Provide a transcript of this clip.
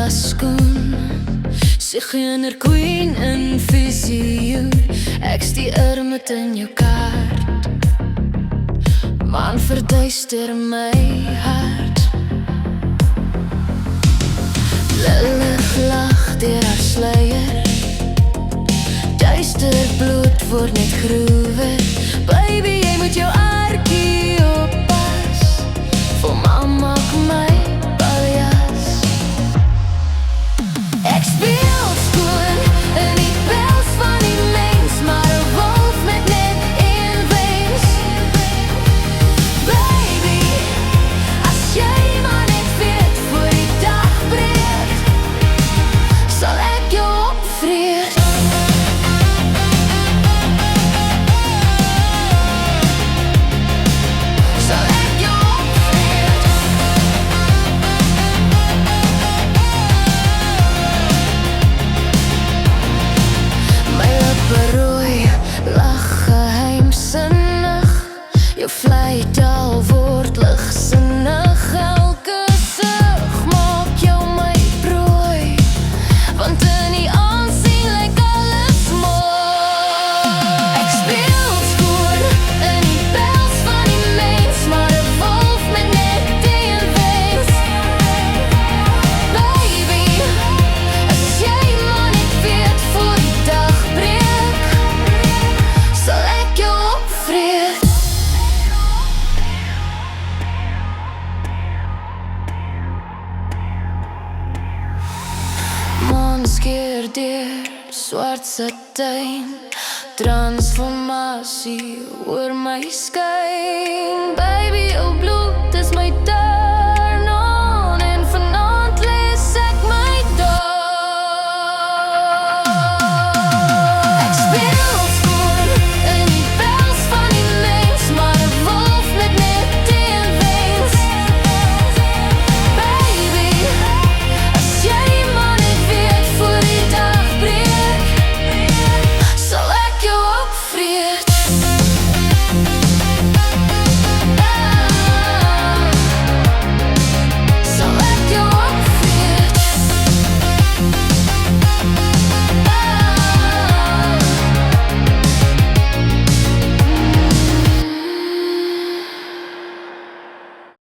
skoen. Sy geener queen in visioen. Ek stier met in jou kaart. Man verduister my hart. Lillig lag deur haar sluier. Duister bloed word net groewer. Baby, jy moet jou aarkie oppas. Vir mamma maak my baljas. Ek speel skoon in die pels van die mens, maar 'n wolf met net een wens. Baby, as jy maar net weet voor die dag breek, sal ek jou opvreet. Sal ek jou opvreet. My lippe rooi, lag geheimsinnig. Jou vleitaal word ligsinnig. Elke sug maak jou my prooi, want in die aansien lyk alles mooi. Ek speel skoon in die pels van die mens, maar 'n wolf met net een wens. Baby, as jy maar net weet voor die dag breek, sal ek jou opvreet. Maan skeer deur swart satijn, transformasie oor my skyn. Baby, jou bloed is my tuin.